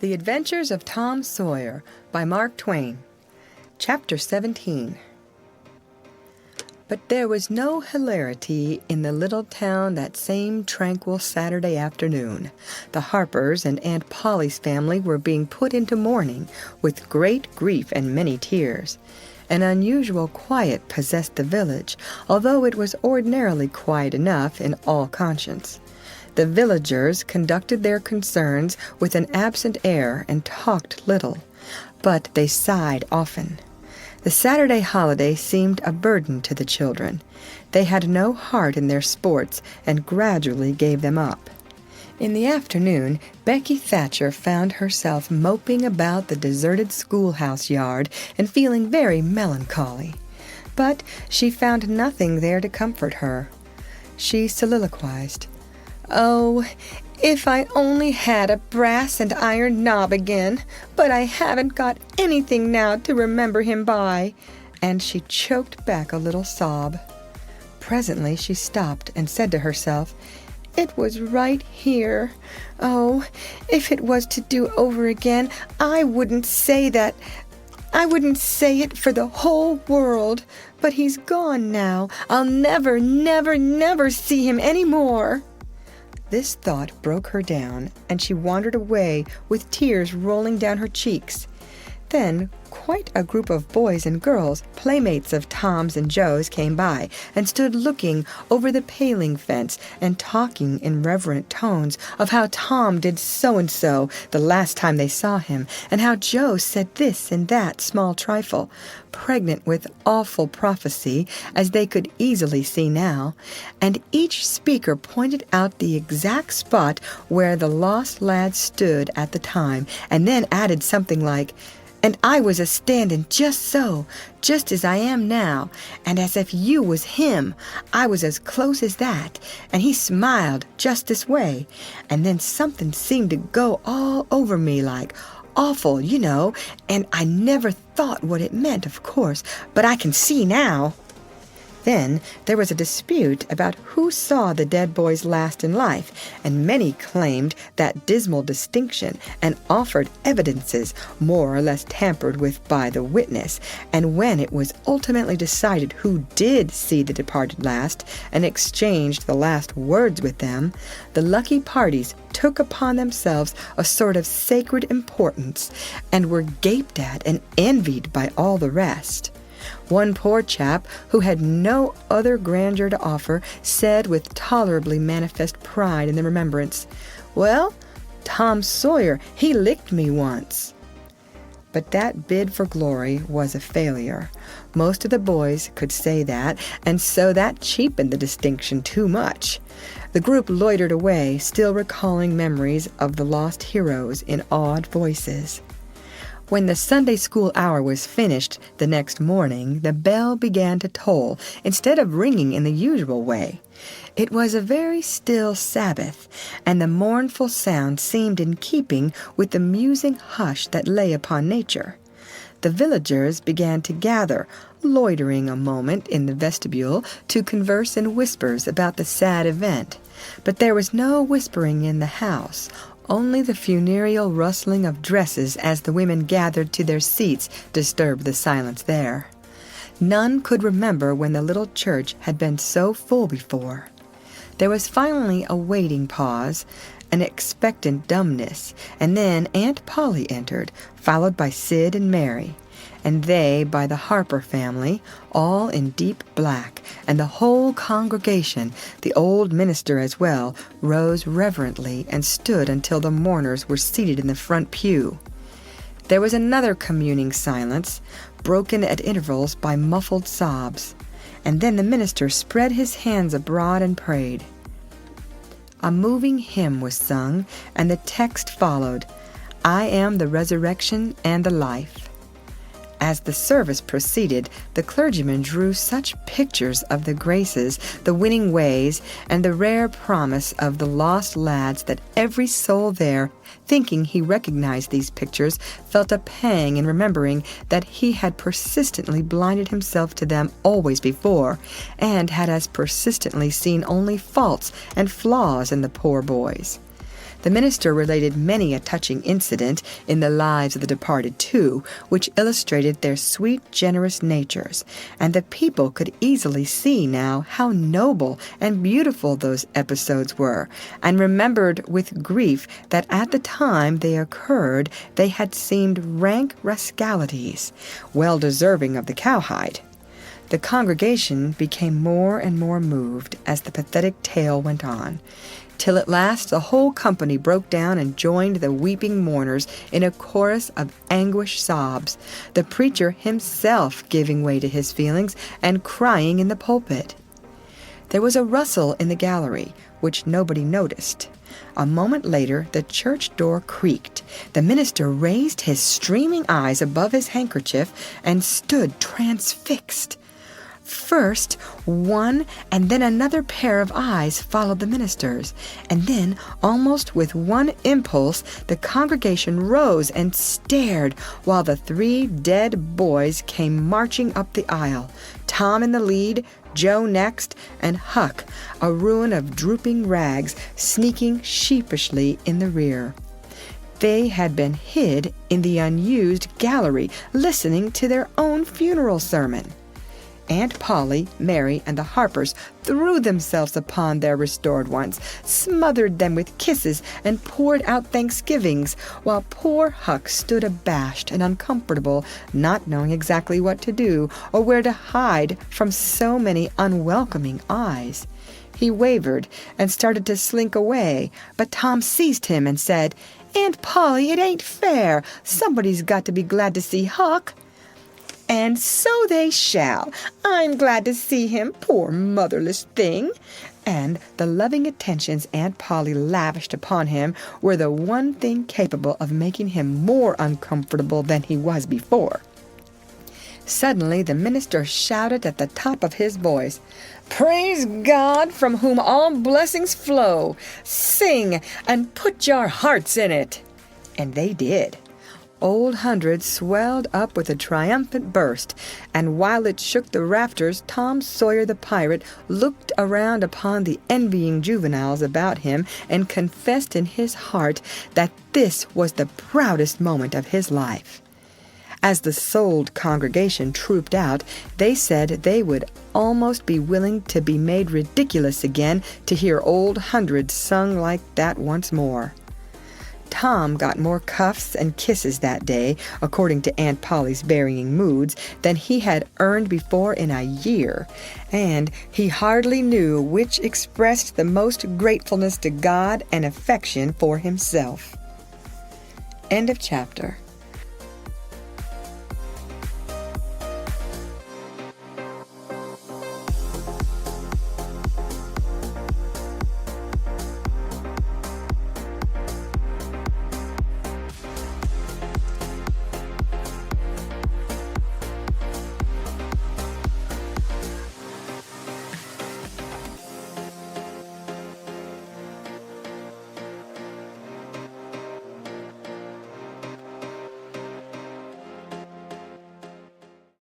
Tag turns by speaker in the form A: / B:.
A: The Adventures of Tom Sawyer by Mark Twain. Chapter 17. But there was no hilarity in the little town that same tranquil Saturday afternoon. The Harpers and Aunt Polly's family were being put into mourning with great grief and many tears. An unusual quiet possessed the village, although it was ordinarily quiet enough in all conscience. The villagers conducted their concerns with an absent air and talked little, but they sighed often. The Saturday holiday seemed a burden to the children. They had no heart in their sports and gradually gave them up. In the afternoon, Becky Thatcher found herself moping about the deserted schoolhouse yard and feeling very melancholy. But she found nothing there to comfort her. She soliloquized, "Oh, if I only had a brass and iron knob again, but I haven't got anything now to remember him by," and she choked back a little sob. Presently she stopped and said to herself, "It was right here. Oh, if it was to do over again, I wouldn't say that. I wouldn't say it for the whole world. But he's gone now. I'll never, never, never see him any more." This thought broke her down, and she wandered away with tears rolling down her cheeks. Then quite a group of boys and girls, playmates of Tom's and Joe's, came by and stood looking over the paling fence and talking in reverent tones of how Tom did so-and-so the last time they saw him, and how Joe said this and that small trifle, pregnant with awful prophecy, as they could easily see now, and each speaker pointed out the exact spot where the lost lad stood at the time, and then added something like, "And I was a-standin' just so, just as I am now, and as if you was him. I was as close as that, and he smiled just this way, and then something seemed to go all over me like awful, you know, and I never thought what it meant, of course, but I can see now." Then there was a dispute about who saw the dead boys last in life, and many claimed that dismal distinction and offered evidences more or less tampered with by the witness, and when it was ultimately decided who did see the departed last and exchanged the last words with them, the lucky parties took upon themselves a sort of sacred importance and were gaped at and envied by all the rest. One poor chap, who had no other grandeur to offer, said with tolerably manifest pride in the remembrance, "Well, Tom Sawyer, he licked me once." But that bid for glory was a failure. Most of the boys could say that, and so that cheapened the distinction too much. The group loitered away, still recalling memories of the lost heroes in awed voices. When the Sunday school hour was finished the next morning, the bell began to toll instead of ringing in the usual way. It was a very still Sabbath, and the mournful sound seemed in keeping with the musing hush that lay upon nature. The villagers began to gather, loitering a moment in the vestibule to converse in whispers about the sad event. But there was no whispering in the house. Only the funereal rustling of dresses as the women gathered to their seats disturbed the silence there. None could remember when the little church had been so full before. There was finally a waiting pause, an expectant dumbness, and then Aunt Polly entered, followed by Sid and Mary, and they by the Harper family, all in deep black, and the whole congregation, the old minister as well, rose reverently and stood until the mourners were seated in the front pew. There was another communing silence, broken at intervals by muffled sobs, and then the minister spread his hands abroad and prayed. A moving hymn was sung, and the text followed, "I am the resurrection and the life." As the service proceeded, the clergyman drew such pictures of the graces, the winning ways, and the rare promise of the lost lads that every soul there, thinking he recognized these pictures, felt a pang in remembering that he had persistently blinded himself to them always before, and had as persistently seen only faults and flaws in the poor boys. The minister related many a touching incident in the lives of the departed too, which illustrated their sweet, generous natures, and the people could easily see now how noble and beautiful those episodes were, and remembered with grief that at the time they occurred they had seemed rank rascalities, well deserving of the cowhide. The congregation became more and more moved as the pathetic tale went on, till at last the whole company broke down and joined the weeping mourners in a chorus of anguished sobs, the preacher himself giving way to his feelings and crying in the pulpit. There was a rustle in the gallery, which nobody noticed. A moment later, the church door creaked. The minister raised his streaming eyes above his handkerchief and stood transfixed. First, one and then another pair of eyes followed the minister's, and then, almost with one impulse, the congregation rose and stared while the 3 dead boys came marching up the aisle, Tom in the lead, Joe next, and Huck, a ruin of drooping rags, sneaking sheepishly in the rear. They had been hid in the unused gallery, listening to their own funeral sermon. Aunt Polly, Mary, and the Harpers threw themselves upon their restored ones, smothered them with kisses, and poured out thanksgivings, while poor Huck stood abashed and uncomfortable, not knowing exactly what to do or where to hide from so many unwelcoming eyes. He wavered and started to slink away, but Tom seized him and said, "Aunt Polly, it ain't fair. Somebody's got to be glad to see Huck." "And so they shall. I'm glad to see him, poor motherless thing." And the loving attentions Aunt Polly lavished upon him were the one thing capable of making him more uncomfortable than he was before. Suddenly the minister shouted at the top of his voice, "Praise God, from whom all blessings flow! Sing, and put your hearts in it!" And they did. Old Hundred swelled up with a triumphant burst, and while it shook the rafters, Tom Sawyer the pirate looked around upon the envying juveniles about him and confessed in his heart that this was the proudest moment of his life. As the souled congregation trooped out, they said they would almost be willing to be made ridiculous again to hear Old Hundred sung like that once more. Tom got more cuffs and kisses that day, according to Aunt Polly's varying moods, than he had earned before in a year, and he hardly knew which expressed the most gratefulness to God and affection for himself. End of chapter.